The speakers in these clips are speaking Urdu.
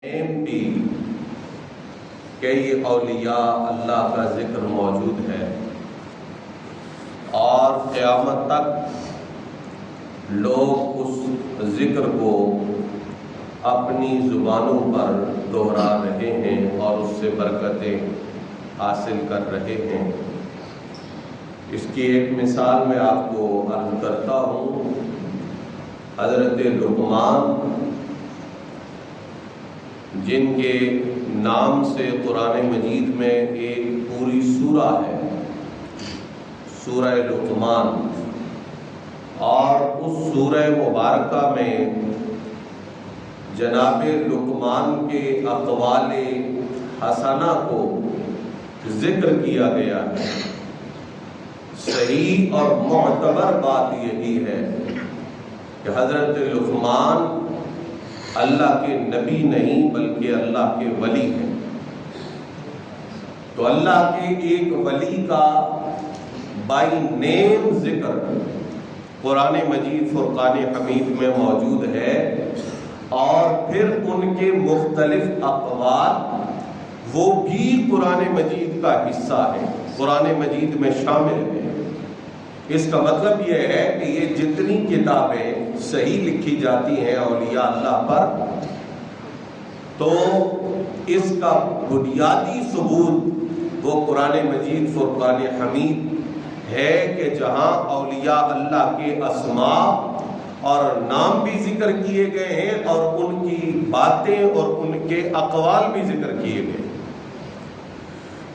بھی کئی اولیاء اللہ کا ذکر موجود ہے اور قیامت تک لوگ اس ذکر کو اپنی زبانوں پر دہرا رہے ہیں اور اس سے برکتیں حاصل کر رہے ہیں۔ اس کی ایک مثال میں آپ کو عرض کرتا ہوں۔ حضرت لقمان جن کے نام سے قرآن مجید میں ایک پوری سورہ ہے، سورہ لقمان، اور اس سورہ مبارکہ میں جناب لقمان کے اقوال حسنہ کو ذکر کیا گیا ہے۔ صحیح اور معتبر بات یہی ہے کہ حضرت لقمان اللہ کے نبی نہیں بلکہ اللہ کے ولی ہیں۔ تو اللہ کے ایک ولی کا بائی نیم ذکر قرآن مجید فرقان حمید میں موجود ہے، اور پھر ان کے مختلف اقوال وہ بھی قرآن مجید کا حصہ ہے، قرآن مجید میں شامل ہیں۔ اس کا مطلب یہ ہے کہ یہ جتنی کتابیں صحیح لکھی جاتی ہیں اولیاء اللہ پر، تو اس کا بنیادی ثبوت وہ قرآن مجید فرقان حمید ہے کہ جہاں اولیاء اللہ کے اسماء اور نام بھی ذکر کیے گئے ہیں اور ان کی باتیں اور ان کے اقوال بھی ذکر کیے گئے ہیں۔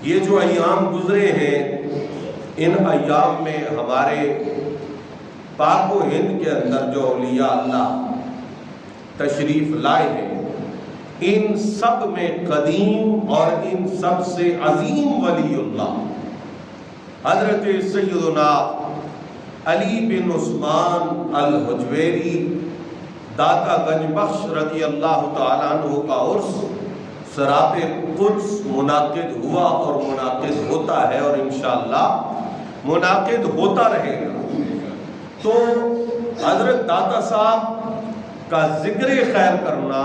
یہ جو ایام گزرے ہیں، ان ایام میں ہمارے پاک و ہند کے اندر جو اولیاء اللہ تشریف لائے ہیں، ان سب میں قدیم اور ان سب سے عظیم ولی اللہ حضرت سیدنا علی بن عثمان الحجویری داتا گنج بخش رضی اللہ تعالیٰ عنہ کا عرس سراب قدس منعقد ہوا اور منعقد ہوتا ہے اور انشاءاللہ منعقد ہوتا رہے گا۔ تو حضرت داتا صاحب کا ذکر خیر کرنا،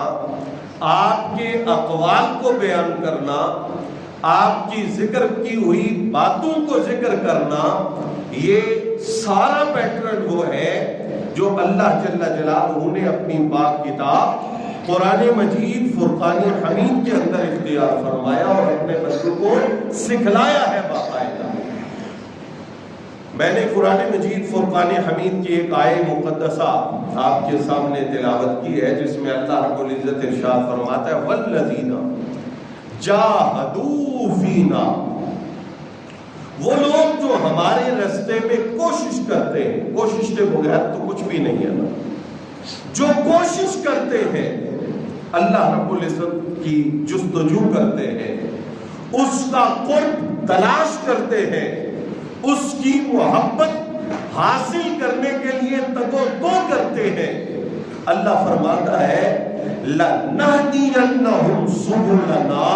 آپ کے اقوال کو بیان کرنا، آپ کی ذکر کی ہوئی باتوں کو ذکر کرنا، یہ سارا پیٹرن وہ ہے جو اللہ جل جلالہ نے اپنی پاک کتاب قرآن مجید فرقان حمید کے اندر اختیار فرمایا اور اپنے بندوں کو سکھلایا ہے باقاعدہ۔ میں نے قرآن مجید فرقان حمید کی ایک آیہ مقدسہ آپ کے سامنے تلاوت کی ہے، جس میں اللہ رب العزت ارشاد فرماتا ہے والذین جاہدوا فینا، وہ لوگ جو ہمارے راستے میں کوشش کرتے ہیں، کوشش کے بغیر تو کچھ بھی نہیں ہے نا، جو کوشش کرتے ہیں، اللہ رب العزت کی جستجو کرتے ہیں، اس کا قرب تلاش کرتے ہیں، اس کی محبت حاصل کرنے کے لیے تگ و دو کرتے ہیں، اللہ فرماتا ہے لَنَهْدِيَنَّهُمْ سُبُلَنَا،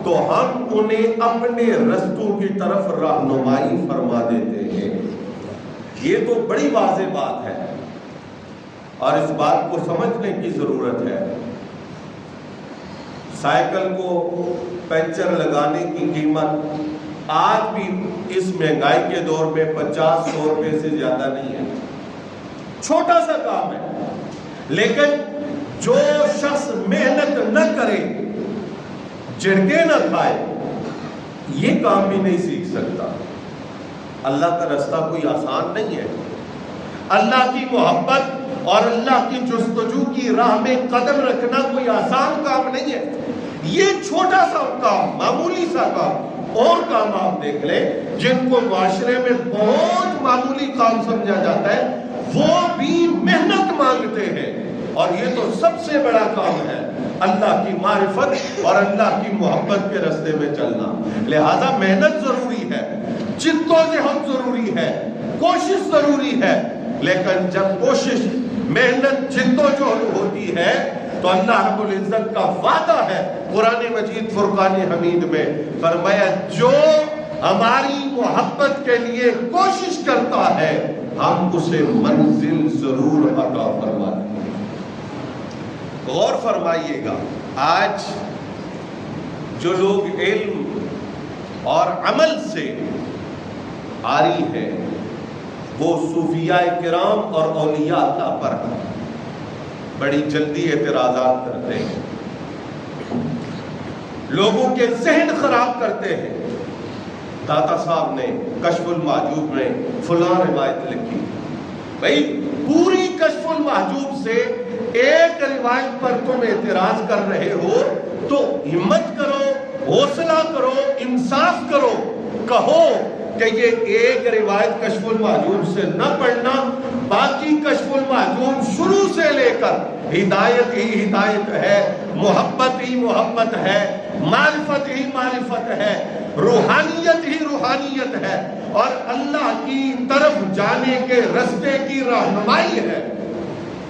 تو ہم انہیں اپنے رستوں کی طرف رہنمائی فرما دیتے ہیں۔ یہ تو بڑی واضح بات ہے اور اس بات کو سمجھنے کی ضرورت ہے۔ سائیکل کو پنچر لگانے کی قیمت آج بھی اس مہنگائی کے دور میں 50-100 روپے سے زیادہ نہیں ہے، چھوٹا سا کام ہے، لیکن جو شخص محنت نہ کرے، جھڑکے نہ کھائے، یہ کام بھی نہیں سیکھ سکتا۔ اللہ کا راستہ کوئی آسان نہیں ہے، اللہ کی محبت اور اللہ کی جستجو کی راہ میں قدم رکھنا کوئی آسان کام نہیں ہے۔ یہ چھوٹا سا کام، معمولی سا کام، اور کام آپ دیکھ لیں جن کو معاشرے میں بہت معمولی کام سمجھا جاتا ہے، وہ بھی محنت مانگتے ہیں، اور یہ تو سب سے بڑا کام ہے اللہ کی معرفت اور اللہ کی محبت کے راستے میں چلنا۔ لہذا محنت ضروری ہے، جد و جہد ضروری ہے، کوشش ضروری ہے، لیکن جب کوشش، محنت، جد و جہد ہوتی ہے تو اللہ رب العزت کا وعدہ ہے قرآن مجید فرقان حمید میں، فرمایا جو ہماری محبت کے لیے کوشش کرتا ہے ہم اسے منزل ضرور عطا فرماتے ہیں۔ غور فرمائیے گا، آج جو لوگ علم اور عمل سے عاری ہیں وہ صوفیاء کرام اور اولیاء اللہ پر بڑی جلدی اعتراضات کرتے ہیں، لوگوں کے ذہن خراب کرتے ہیں۔ داتا صاحب نے کشف المحجوب میں فلاں روایت لکھی، بھائی پوری کشف المحجوب سے ایک روایت پر تم اعتراض کر رہے ہو تو ہمت کرو، حوصلہ کرو، انصاف کرو، کہو کہ یہ ایک روایت کشف المحجوب سے نہ پڑھنا، باقی کشف المحجوب شروع سے لے کر ہدایت ہی ہدایت ہے، محبت ہی محبت ہے، معرفت ہی معرفت ہے، روحانیت ہی روحانیت ہے، اور اللہ کی طرف جانے کے رستے کی رہنمائی ہے۔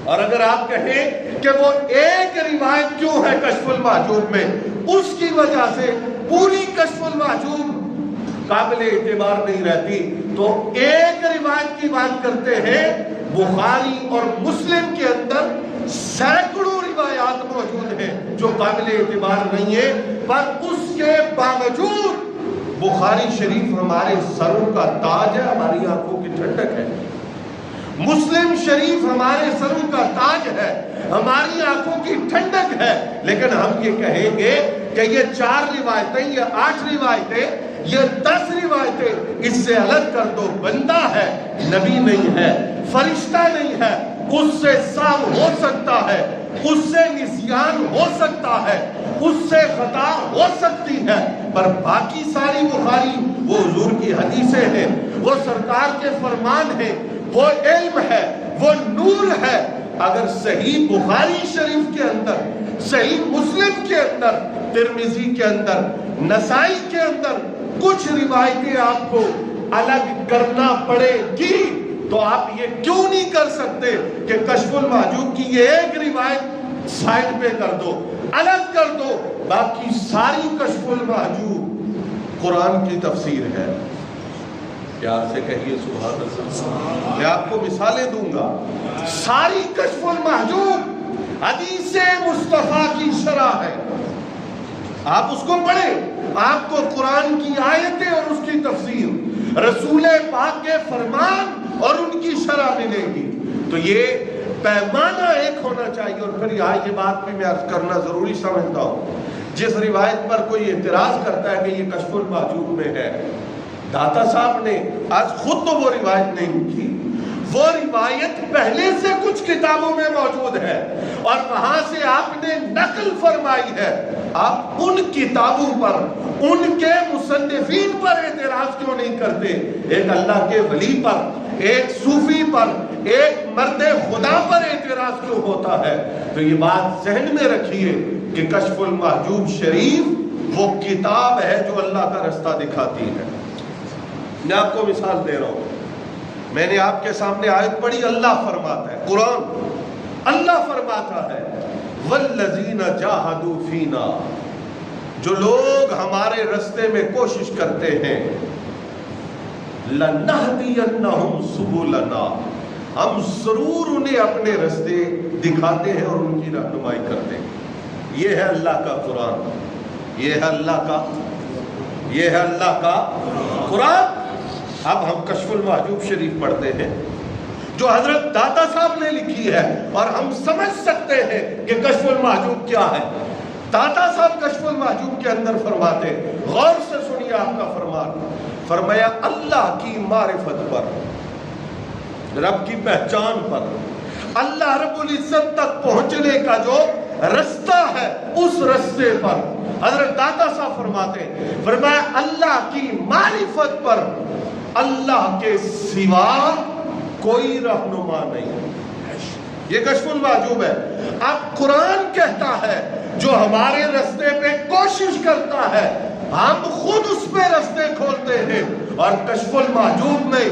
اور اگر آپ کہیں کہ وہ ایک روایت کیوں ہے کشف المحجوب میں، اس کی وجہ سے پوری کشف المحجوب قابل اعتبار نہیں رہتی، تو ایک روایت کی بات کرتے ہیں۔ بخاری اور مسلم کے اندر سینکڑوں روایات موجود ہیں جو قابل اعتبار نہیں ہے، پر اس کے باوجود بخاری شریف ہمارے سروں کا تاج ہے، ہماری آنکھوں کی ٹھنڈک ہے۔ مسلم شریف ہمارے سروں کا تاج ہے، ہماری آنکھوں کی ٹھنڈک ہے، لیکن ہم یہ کہیں گے کہ یہ 4 روایتیں، یہ 8 روایتیں، یہ 10 روایتیں اس سے الگ کر دو، بندہ ہے، نبی نہیں ہے، فرشتہ نہیں ہے، اس سے سام ہو سکتا ہے، اس سے نسیان ہو سکتا ہے، اس سے خطا ہو سکتی ہے، پر باقی ساری بخاری وہ حضور کی حدیثیں ہیں، وہ سرکار کے فرمان ہیں، وہ علم ہے، وہ نور ہے۔ اگر صحیح بخاری شریف کے اندر، صحیح مسلم کے اندر، ترمذی کے اندر، نسائی کے اندر کچھ روایتیں آپ کو الگ کرنا پڑے گی تو آپ یہ کیوں نہیں کر سکتے کہ کشف المحجوب کی یہ ایک روایت سائڈ پہ کر دو، الگ کر دو، باقی ساری کشف المحجوب قرآن کی تفسیر ہے۔ پیار سے کہیے سبحان اللہ۔ میں آپ کو مثالیں دوں گا، ساری کشف المحجوب حدیث مصطفیٰ کی شرح ہے، آپ اس کو پڑھیں، آپ کو قرآن کی آیتیں اور اس کی تفسیر، رسول پاک کے فرمان اور ان کی شرح ملے گی۔ تو یہ پیمانہ ایک ہونا چاہیے۔ اور پھر یہاں یہ بات بھی میں عرض کرنا ضروری سمجھتا ہوں، جس روایت پر کوئی اعتراض کرتا ہے کہ یہ کشف المحجوب میں ہے، داتا صاحب نے آج خود تو وہ روایت نہیں لکھی، وہ روایت پہلے سے کچھ کتابوں میں موجود ہے اور وہاں سے آپ نے نقل فرمائی ہے۔ آپ ان کتابوں پر، ان کے مصنفین پر اعتراض کیوں نہیں کرتے؟ ایک اللہ کے ولی پر، ایک صوفی پر، ایک مرد خدا پر اعتراض کیوں ہوتا ہے؟ تو یہ بات ذہن میں رکھیے کہ کشف المحجوب شریف وہ کتاب ہے جو اللہ کا رستہ دکھاتی ہے۔ میں آپ کو مثال دے رہا ہوں، میں نے آپ کے سامنے آیت پڑھی، اللہ فرماتا ہے، قرآن اللہ فرماتا ہے والذین جاہدوا فینا، جو لوگ ہمارے رستے میں کوشش کرتے ہیں، لنہدینہم سبلنا، ہم ضرور انہیں اپنے رستے دکھاتے ہیں اور ان کی رہنمائی کرتے ہیں۔ یہ ہے اللہ کا قرآن، یہ ہے اللہ کا قرآن۔ اب ہم کشف المحجوب شریف پڑھتے ہیں جو حضرت داتا صاحب نے لکھی ہے، اور ہم سمجھ سکتے ہیں کہ کشف المحجوب کیا ہے۔ داتا صاحب کشف المحجوب کے اندر فرماتے، غور سے سنیے آپ کا فرمان، فرمایا اللہ کی معرفت پر، رب کی پہچان پر، اللہ رب العزت تک پہنچنے کا جو رستہ ہے اس رستے پر حضرت داتا صاحب فرماتے، فرمایا اللہ کی معرفت پر اللہ کے سوا کوئی رہنما نہیں۔ یہ کشف المحجوب ہے۔ اب قرآن کہتا ہے جو ہمارے رستے پہ کوشش کرتا ہے، ہم خود اس پہ رستے کھولتے ہیں۔ اور کشف المحجوب میں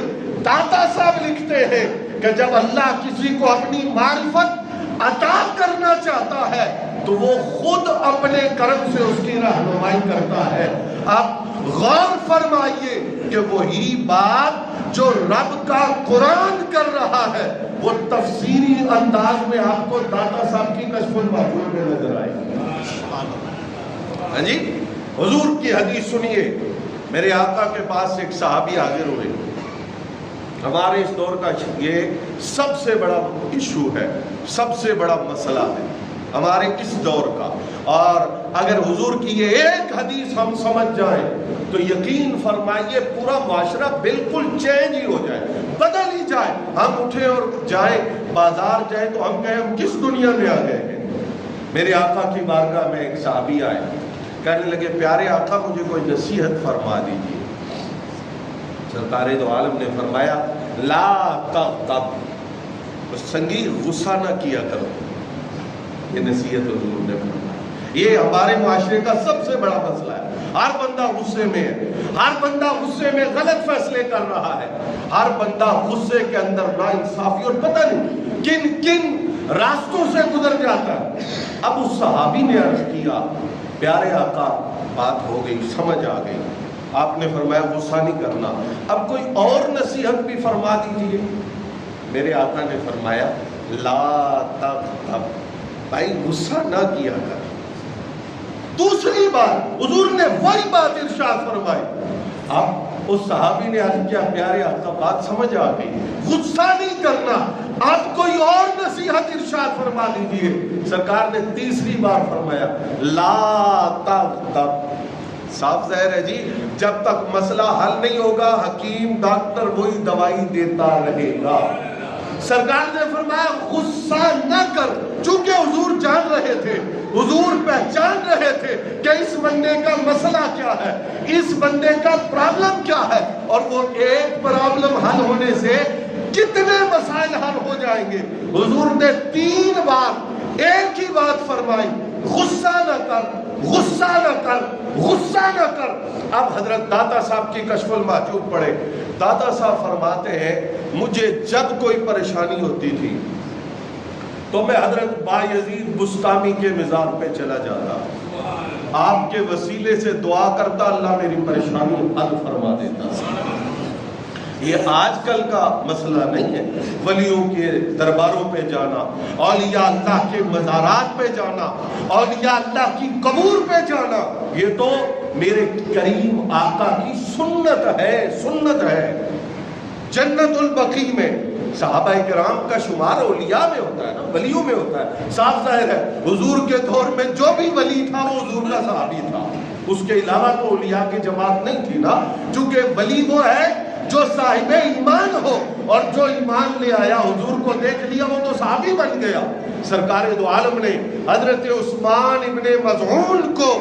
داتا صاحب لکھتے ہیں کہ جب اللہ کسی کو اپنی معرفت عطا کرنا چاہتا ہے تو وہ خود اپنے کرم سے اس کی رہنمائی کرتا ہے۔ اب غور فرمائیے کہ وہی بات جو رب کا قرآن کر رہا ہے وہ تفسیری انداز میں آپ کو داتا صاحب کی کشف المحجوب میں نظر آئے گی۔ ہاں جی، حضور کی حدیث سنیے. میرے آقا کے پاس ایک صحابی حاضر ہوئے. ہمارے اس دور کا یہ سب سے بڑا ایشو ہے، سب سے بڑا مسئلہ ہے ہمارے اس دور کا. اور اگر حضور کی یہ ایک حدیث ہم سمجھ جائیں تو یقین فرمائیے پورا معاشرہ بالکل چینج ہی ہو جائے، بدل ہی جائے. ہم اٹھیں اور جائیں بازار جائیں تو ہم کہیں ہم کس دنیا میں آ گئے ہیں. میرے آقا کی بارگاہ میں ایک صحابی آئے، کہنے لگے پیارے آقا مجھے کوئی نصیحت فرما دیجیے. سرکار دو عالم نے فرمایا لا تغضب، سنگی غصہ نہ کیا کرو. یہ نصیحت حضور نے فرمایا. یہ ہمارے معاشرے کا سب سے بڑا مسئلہ ہے. ہر بندہ غصے میں ہے، ہر بندہ غصے میں غلط فیصلے کر رہا ہے، ہر بندہ غصے کے اندر ناانصافی اور پتہ نہیں کن کن راستوں سے گزر جاتا ہے. اب اس صحابی نے عرض کیا پیارے آقا بات ہو گئی، سمجھ آ گئی. آپ نے فرمایا غصہ نہیں کرنا، اب کوئی اور نصیحت بھی فرما دیجیے. میرے آقا نے فرمایا لا تغضب، بھائی غصہ نہ کیا کر. دوسری بات حضور نے وہی بات ارشاد فرمائی. اب اس صحابی نے عرض کیا پیارے آقا بات سمجھ آ گئی، غصہ نہیں کرنا، آپ کوئی اور نصیحت ارشاد فرما دیجئے. سرکار نے تیسری بار فرمایا لا تغضب. صاف ظاہر ہے جی جب تک مسئلہ حل نہیں ہوگا حکیم ڈاکٹر وہی دوائی دیتا رہے گا. سرکار نے فرمایا غصہ نہ کر، چونکہ حضور جان رہے تھے، حضور پہچان رہے تھے کہ اس بندے کا مسئلہ کیا ہے، اس بندے کا پرابلم کیا ہے، اور وہ ایک پرابلم حل ہونے سے کتنے مسائل حل ہو جائیں گے. حضور نے 3 بار ایک ہی بات فرمائی غصہ نہ کر، غصہ نہ کر، غصہ نہ کر. اب حضرت داتا صاحب کی کشف المحجوب پڑھے. داتا صاحب فرماتے ہیں مجھے جب کوئی پریشانی ہوتی تھی تو میں حضرت بایزید بستامی کے مزار پہ چلا جاتا، آپ کے وسیلے سے دعا کرتا، اللہ میری پریشانی حل فرما دیتا. یہ آج کل کا مسئلہ نہیں ہے. ولیوں کے درباروں پہ جانا، اولیاء اللہ کے مزارات پہ جانا، اولیاء اللہ کی قبور پہ جانا، یہ تو میرے کریم آقا کی سنت ہے، سنت ہے. جنت البقیع میں صحابہ کرام کا شمار اولیاء میں ہوتا ہے نا، ولیوں میں ہوتا ہے. صاف ظاہر ہے حضور کے دور میں جو بھی ولی تھا وہ حضور کا صحابی تھا، اس کے علاوہ تو اولیاء کی جماعت نہیں تھی نا. چونکہ ولی وہ ہے جو صاحب ایمان ہو، اور جو ایمان لے آیا حضور کو دیکھ لیا وہ تو صحابی بن گیا. سرکار دو عالم نے حضرت عثمان ابن مظعون کو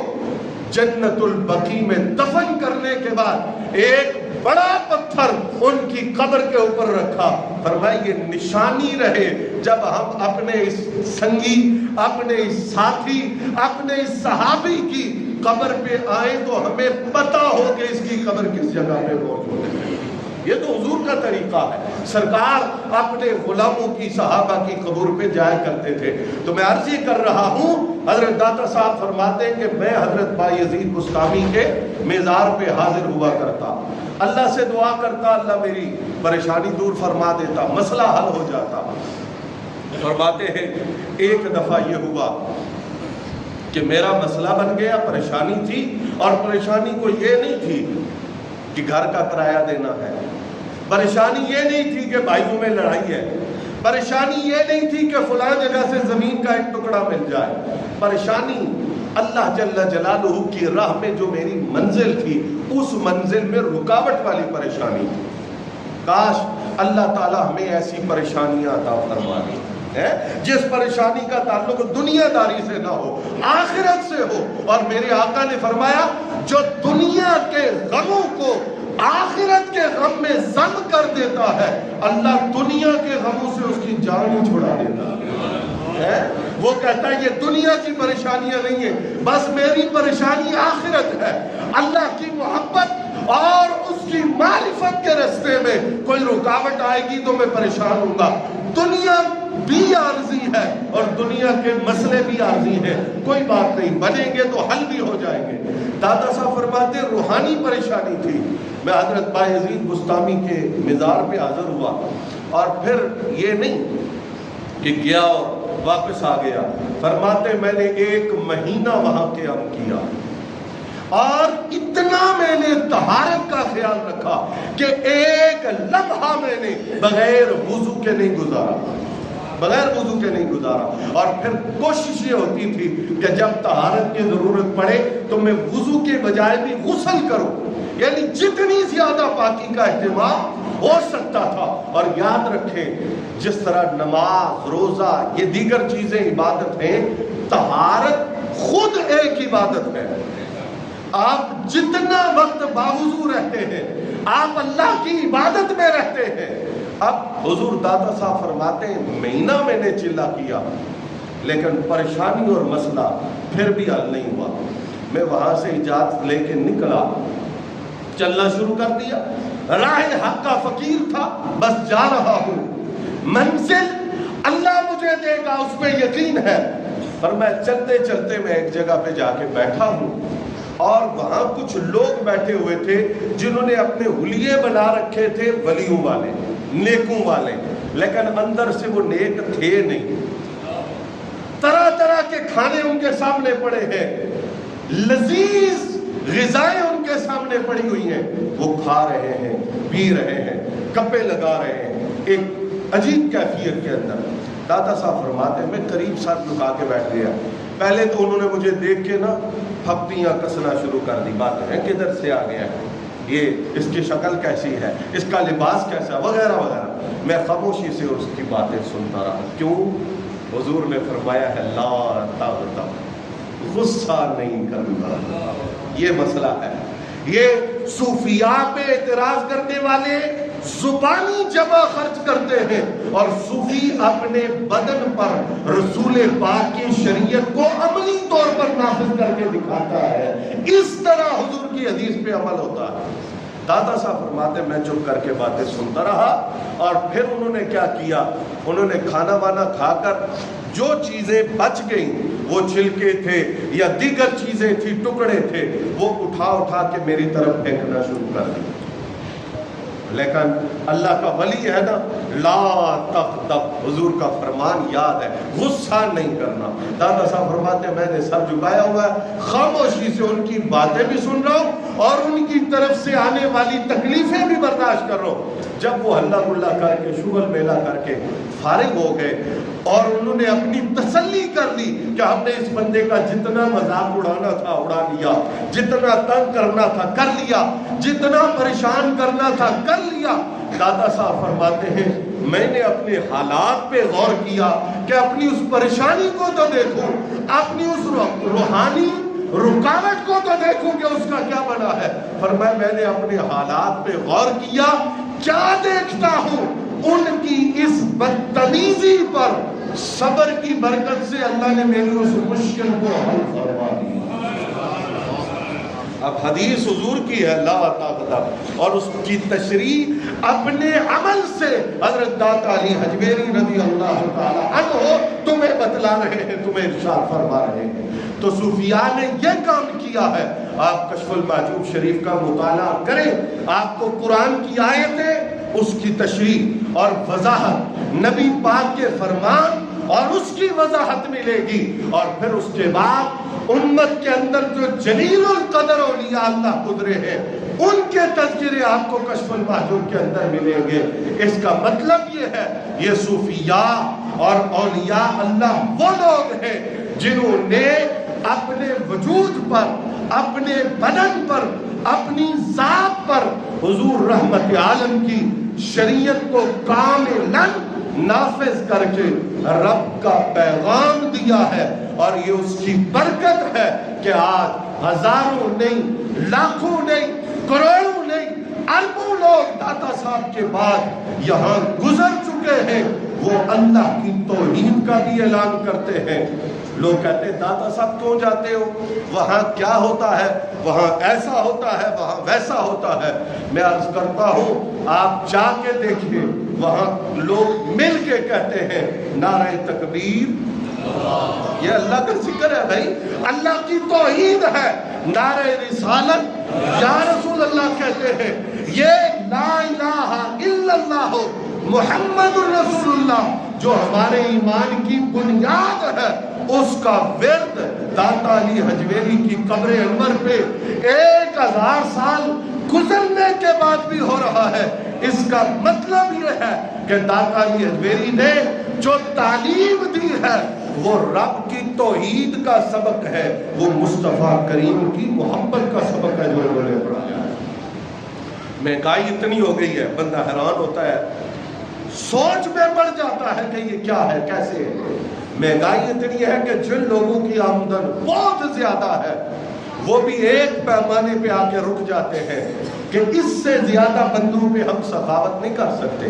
جنت البقیع میں دفن کرنے کے بعد ایک بڑا پتھر ان کی قبر کے اوپر رکھا. فرمایا یہ نشانی رہے جب ہم اپنے اس سنگی، اپنے اس ساتھی، اپنے اس صحابی کی قبر پہ آئیں تو ہمیں پتہ ہو کہ اس کی قبر کس جگہ پہ موجود ہے. یہ تو حضور کا طریقہ ہے. سرکار اپنے غلاموں کی، صحابہ کی قبر پہ جایا کرتے تھے. تو میں عرض یہ کر رہا ہوں حضرت داتا صاحب فرماتے ہیں کہ میں حضرت بایزید بستامی کے مزار پہ حاضر ہوا کرتا، اللہ سے دعا کرتا، اللہ میری پریشانی دور فرما دیتا، مسئلہ حل ہو جاتا. فرماتے ہیں ایک دفعہ یہ ہوا کہ میرا مسئلہ بن گیا، پریشانی تھی، اور پریشانی کو یہ نہیں تھی کہ گھر کا کرایہ دینا ہے، پریشانی یہ نہیں تھی کہ بھائیوں میں لڑائی ہے، پریشانی یہ نہیں تھی کہ فلاں جگہ سے زمین کا ایک ٹکڑا مل جائے. پریشانی اللہ جل جلالہ کی راہ میں جو میری منزل تھی اس منزل میں رکاوٹ والی پریشانی تھی. کاش اللہ تعالی ہمیں ایسی پریشانیاں عطا فرما دے جس پریشانی کا تعلق دنیا داری سے نہ ہو، آخرت سے ہو. اور میرے آقا نے فرمایا جو دنیا کے غموں کو آخرت کے غم میں ضم کر دیتا ہے اللہ دنیا کے غموں سے اس کی جان ہی چھڑا دیتا ہے. وہ کہتا ہے یہ دنیا کی پریشانیاں نہیں ہیں، بس میری پریشانی آخرت ہے. اللہ کی محبت اور اس کی معرفت کے راستے میں کوئی رکاوٹ آئے گی تو میں پریشان ہوں گا. دنیا بھی عارضی ہے اور دنیا کے مسئلے بھی عارضی ہیں، کوئی بات نہیں، بنیں گے تو حل بھی ہو جائیں گے. دادا صاحب فرماتے روحانی پریشانی تھی. میں حضرت بایزید بستامی کے مزار پہ حاضر ہوا، اور پھر یہ نہیں کہ گیا اور واپس آ گیا. فرماتے میں نے 1 مہینہ وہاں قیام کیا اور اتنا میں نے طہارت کا خیال رکھا کہ 1 لمحہ میں نے بغیر وضو کے نہیں گزارا، بغیر وضو کے نہیں گزارا. اور پھر کوشش یہ ہوتی تھی کہ جب طہارت کی ضرورت پڑے تو میں وضو کے بجائے بھی غسل کروں، یعنی جتنی زیادہ پاکی کا اہتمام ہو سکتا تھا. اور یاد رکھیں جس طرح نماز، روزہ، یہ دیگر چیزیں عبادت ہیں، طہارت خود ایک عبادت ہے. آپ جتنا وقت باوضو رہتے ہیں آپ اللہ کی عبادت میں رہتے ہیں. اب حضور داتا صاحب فرماتے ہیں مہینہ میں نے چلا کیا لیکن پریشانی اور مسئلہ پھر بھی حل نہیں ہوا. میں وہاں سے اجازت لے کے نکلا، چلنا شروع کر دیا. راہ حق کا فقیر تھا، بس جا رہا ہوں، منزل اللہ مجھے دے گا اس پہ یقین ہے. پر میں چلتے چلتے میں ایک جگہ پہ جا کے بیٹھا ہوں اور وہاں کچھ لوگ بیٹھے ہوئے تھے جنہوں نے اپنے حلیے بنا رکھے تھے ولیوں والے، نیکوں والے، لیکن اندر سے وہ نیک تھے نہیں. طرح طرح کے کھانے ان کے سامنے پڑے ہیں، لذیذ غذائیں ان کے سامنے پڑی ہوئی ہیں، وہ کھا رہے ہیں، پی رہے ہیں، کپے لگا رہے ہیں، ایک عجیب کیفیت کے اندر. داتا صاحب فرماتے ہیں میں قریب ساتھ لکا کے بیٹھ گیا. پہلے تو انہوں نے مجھے دیکھ کے نا پھپتیاں کسنا شروع کر دی، باتیں ہیں کدھر سے آ گیا ہے یہ، اس کی شکل کیسی ہے، اس کا لباس کیسا، وغیرہ وغیرہ. میں خاموشی سے اس کی باتیں سنتا رہا. کیوں؟ حضور نے فرمایا ہے لا تغضب، غصہ نہیں کرنا. یہ مسئلہ ہے. یہ صوفیاء پہ اعتراض کرنے والے زبانی جمع خرچ کرتے ہیں اور صوفی اپنے بدن پر رسول پاک کی شریعت کو عملی طور پر نافذ کر کے دکھاتا ہے. اس طرح حضور کی حدیث پہ عمل ہوتا ہے. دادا صاحب فرماتے میں چپ کر کے باتیں سنتا رہا اور پھر انہوں نے کیا کیا، انہوں نے کھانا وانا کھا کر جو چیزیں بچ گئیں، وہ چھلکے تھے یا دیگر چیزیں تھی، ٹکڑے تھے، وہ اٹھا کے میری طرف پھینکنا شروع کر دی. لیکن اللہ کا ولی ہے نا، لا تغضب، حضور کا فرمان یاد ہے، غصہ نہیں کرنا. دادا صاحب فرماتے ہیں میں نے سر جھکایا ہوا ہے، خاموشی سے ان کی باتیں بھی سن رہا ہوں اور ان کی طرف سے آنے والی تکلیفیں بھی برداشت کر رہا ہوں. جب وہ ہلا گلا کر کے شغل میلہ کر کے فارغ ہو گئے اور انہوں نے اپنی تسلی کر لی کہ ہم نے اس بندے کا جتنا مذاق اڑانا تھا اڑا لیا، جتنا تنگ کرنا تھا کر لیا، جتنا پریشان کرنا تھا کر لیا. دادا صاحب فرماتے ہیں میں نے اپنے حالات پہ غور کیا کہ اپنی اس پریشانی کو تو دیکھوں، اپنی اس روحانی رکاوٹ کو تو دیکھوں کہ اس کا کیا بنا ہے. فرمایا میں نے اپنے حالات پہ غور کیا، کیا دیکھتا ہوں، ان کی اس بدتمیزی پر صبر کی برکت سے اللہ نے میری اس مشکل کو حل فرما دی. اب حدیث حضور کی ہے لا تغضب، اور اس کی تشریح اپنے عمل سے حضرت داتا علی حجویری رضی اللہ تعالی عنہ تمہیں بتلا رہے ہیں، تمہیں ارشاد فرما رہے ہیں. تو صوفیاء نے یہ کام کیا ہے. آپ کشف المحجوب شریف کا مطالعہ کریں، آپ کو قرآن کی آیتیں، اس کی تشریح اور وضاحت، نبی پاک کے فرمان اور اس کی وضاحت ملے گی. اور پھر اس کے بعد امت کے اندر جو جلیل القدر اولیاء اللہ گزرے ہیں ان کے تذکرے آپ کو کشف المحجوب کے اندر ملیں گے. اس کا مطلب یہ ہے یہ صوفیاء اور اولیاء اللہ وہ لوگ ہیں جنہوں نے اپنے وجود پر، اپنے بدن پر، اپنی ذات پر حضور رحمت عالم کی شریعت کو کاملاً نافذ کر کے رب کا پیغام دیا ہے. اور یہ اس کی برکت ہے کہ آج ہزاروں نہیں، لاکھوں نہیں، کروڑوں نہیں، اربوں لوگ داتا صاحب کے بعد یہاں گزر چکے ہیں، وہ اللہ کی توحید کا بھی اعلان کرتے ہیں. لوگ کہتے ہیں داتا صاحب کیوں جاتے ہو، وہاں کیا ہوتا ہے، وہاں ایسا ہوتا ہے، وہاں ویسا ہوتا ہے. میں عرض کرتا ہوں آپ جا کے دیکھیں، وہاں لوگ مل کے کہتے ہیں نعرہ تکبیر، یہ اللہ کا ذکر ہے بھائی، اللہ کی توحید ہے. نعرہ رسالت یا رسول اللہ کہتے ہیں، یہ لا الہ الا اللہ محمد رسول اللہ جو ہمارے ایمان کی بنیاد ہے، اس کا ورد داتا علی حجویری کی قبر انور پہ 1000 سال گزرنے کے بعد بھی ہو رہا ہے۔ اس کا مطلب یہ ہے کہ داتا علی حجویری نے جو تعلیم دی ہے وہ رب کی توحید کا سبق ہے، وہ مصطفیٰ کریم کی محبت کا سبق ہے جو انہوں نے پڑھایا ہے۔ مہنگائی اتنی ہو گئی ہے، بندہ حیران ہوتا ہے، سوچ میں پڑ جاتا ہے کہ یہ کیا ہے، کیسے ہے۔ مہنگائی اتنی ہے کہ جن لوگوں کی آمدن بہت زیادہ ہے وہ بھی ایک پیمانے پہ آ کے رک جاتے ہیں کہ اس سے زیادہ بندوں پہ ہم سخاوت نہیں کر سکتے،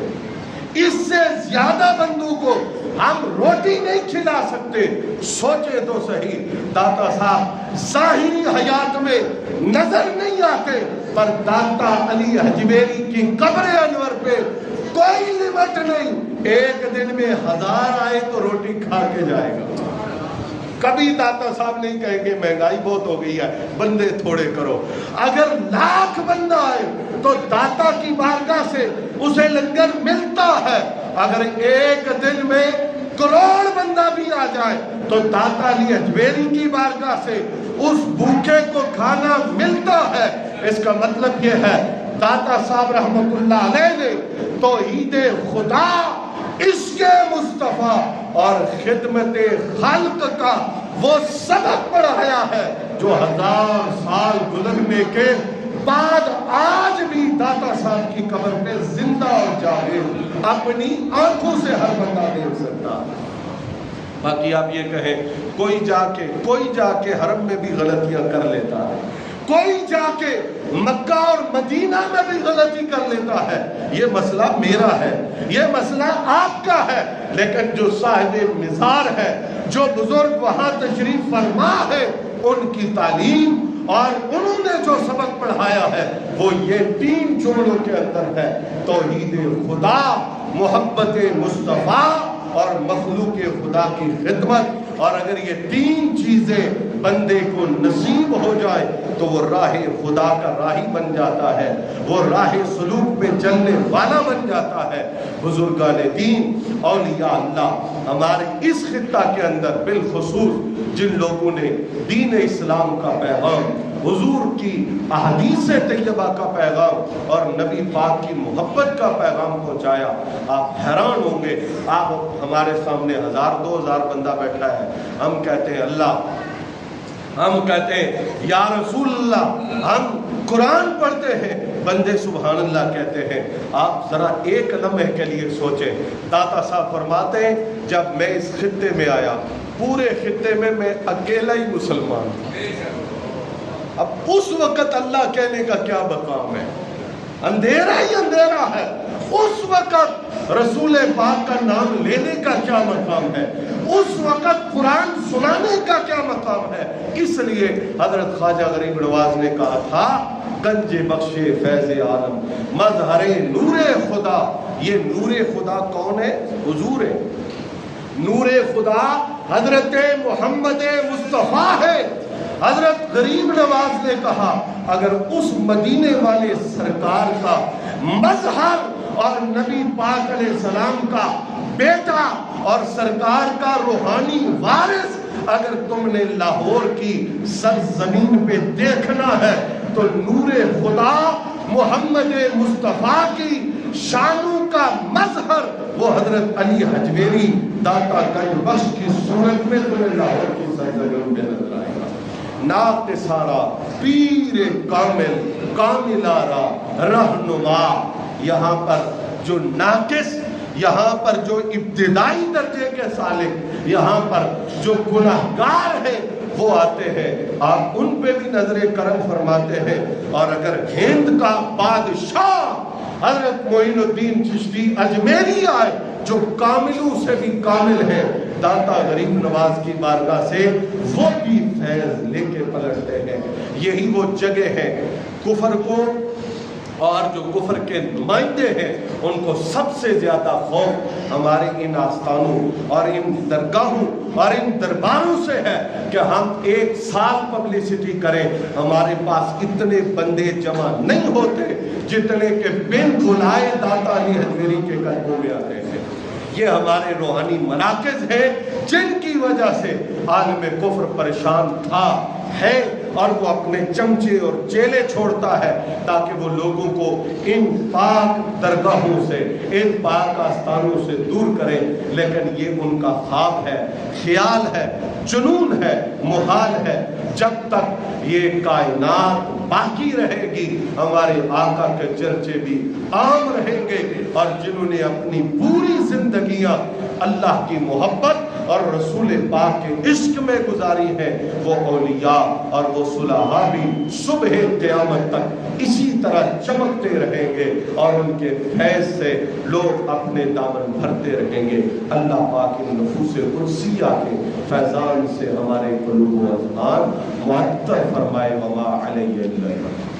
اس سے زیادہ بندوں کو ہم روٹی نہیں کھلا سکتے۔ سوچے تو صحیح، داتا صاحب ظاہری حیات میں نظر نہیں آتے، پر داتا علی حجویری کی قبر انور پہ کوئی لیمٹ نہیں، ایک دن میں 1000 آئے تو روٹی کھا کے جائے گا۔ کبھی داتا صاحب نہیں کہیں گے مہنگائی بہت ہو گئی ہے، بندے تھوڑے کرو۔ اگر 1,00,000 بندہ آئے تو داتا کی بارگاہ سے اسے لنگر ملتا ہے، اگر ایک دن میں 1 کروڑ بندہ بھی آ جائے تو داتا علی حجویری کی بارگاہ سے اس بھوکے کو کھانا ملتا ہے۔ اس کا مطلب یہ ہے داتا صاحب رحمت اللہ علیہ نے توحید خدا، عشق مصطفیٰ اور خدمت خلق کا وہ سبق پڑھایا ہے جو 1000 سال گزرنے کے بعد آج بھی داتا صاحب کی قبر پہ زندہ اور جاوید اپنی آنکھوں سے ہر بندہ دیکھ سکتا۔ باقی آپ یہ کہیں کوئی جا کے حرم میں بھی غلطیاں کر لیتا ہے، کوئی جا کے مکہ اور مدینہ میں بھی غلطی کر لیتا ہے، یہ مسئلہ میرا ہے، یہ مسئلہ آپ کا ہے، لیکن جو صاحب مزار ہے، جو بزرگ وہاں تشریف فرما ہے، ان کی تعلیم اور انہوں نے جو سبق پڑھایا ہے وہ یہ 3 جملوں کے اندر ہے: توحید خدا، محبت مصطفیٰ اور مخلوق خدا کی خدمت۔ اور اگر یہ 3 چیزیں بندے کو نصیب ہو جائے تو وہ راہ خدا کا راہی بن جاتا ہے، وہ راہ سلوک پہ چلنے والا بن جاتا ہے۔ بزرگان دین، اولیاء اللہ، ہمارے اس خطہ کے اندر بالخصوص جن لوگوں نے دین اسلام کا پیغام، حضور کی احادیث طیبہ کا پیغام اور نبی پاک کی محبت کا پیغام پہنچایا، آپ حیران ہوں گے۔ آپ ہمارے سامنے 1000-2000 بندہ بیٹھا ہے، ہم کہتے ہیں اللہ، ہم کہتے ہیں یا رسول اللہ، ہم قرآن پڑھتے ہیں، بندے سبحان اللہ کہتے ہیں۔ آپ ذرا ایک لمحے کے لیے سوچیں، داتا صاحب فرماتے ہیں جب میں اس خطے میں آیا، پورے خطے میں اکیلا ہی مسلمان تھا۔ اب اس وقت اللہ کہنے کا کیا مقام ہے؟ اندھیرا ہی اندھیرا ہے۔ اس وقت رسول پاک کا نام لینے کا کیا مقام ہے؟ اس وقت قرآن سنانے کا کیا مقام ہے؟ اس لیے حضرت خواجہ غریب نواز نے کہا تھا، گنج بخش فیض عالم، مظہر نور خدا۔ یہ نور خدا کون ہے؟ حضور ہے۔ نور خدا حضرت محمد مصطفیٰ ہے۔ حضرت غریب نواز نے کہا اگر اس مدینے والے سرکار کا مظہر اور نبی پاک علیہ السلام کا بیٹا اور سرکار کا روحانی وارث اگر تم نے لاہور کی سرزمین پہ دیکھنا ہے تو نور خدا محمد مصطفیٰ کی شانوں کا مظہر وہ حضرت علی حجویری داتا گنج بخش کی صورت میں تمہیں لاہور کی سرزمین پہ نظر آئے گا۔ ناقت سارا پیر کامل کامل آرا رہنما، یہاں پر جو ناقص، یہاں پر جو ابتدائی درجے کے سالک، یہاں پر جو گناہگار ہیں وہ آتے ہیں، آپ ان پہ بھی نظر کرم فرماتے ہیں۔ اور اگر ہند کا بادشاہ حضرت معین الدین چشتی اجمیری آئے جو کاملوں سے بھی کامل ہے، داتا غریب نواز کی بارگاہ سے وہ بھی فیض لے کے پلٹتے ہیں۔ یہی وہ جگہ ہے کفر کو اور جو کفر کے نمائندے ہیں ان کو سب سے زیادہ خوف ہمارے ان آستانوں اور ان درگاہوں اور ان درباروں سے ہے کہ ہم 1 سال پبلسٹی کریں، ہمارے پاس اتنے بندے جمع نہیں ہوتے جتنے کہ بن بلائے داتا علی حجویری کے قدموں میں آتے ہیں۔ یہ ہمارے روحانی مراکز ہیں جن کی وجہ سے عالم کفر پریشان تھا ہے، اور وہ اپنے چمچے اور چیلے چھوڑتا ہے تاکہ وہ لوگوں کو ان پاک درگاہوں سے، ان پاک آستانوں سے دور کرے، لیکن یہ ان کا خواب ہے، خیال ہے، جنون ہے، محال ہے۔ جب تک یہ کائنات باقی رہے گی ہمارے آقا کے چرچے بھی عام رہیں گے، اور جنہوں نے اپنی پوری زندگیاں اللہ کی محبت اور رسول پاک کے عشق میں گزاری ہیں، وہ اولیاء اور وہ صلحاء بھی صبح قیامت تک اسی طرح چمکتے رہیں گے، اور ان کے فیض سے لوگ اپنے دامن بھرتے رہیں گے۔ اللہ پاک ان نفوس قدسیہ کے فیضان سے ہمارے قلوب و اذہان معطر فرمائے۔ وما علیہ البلاغ۔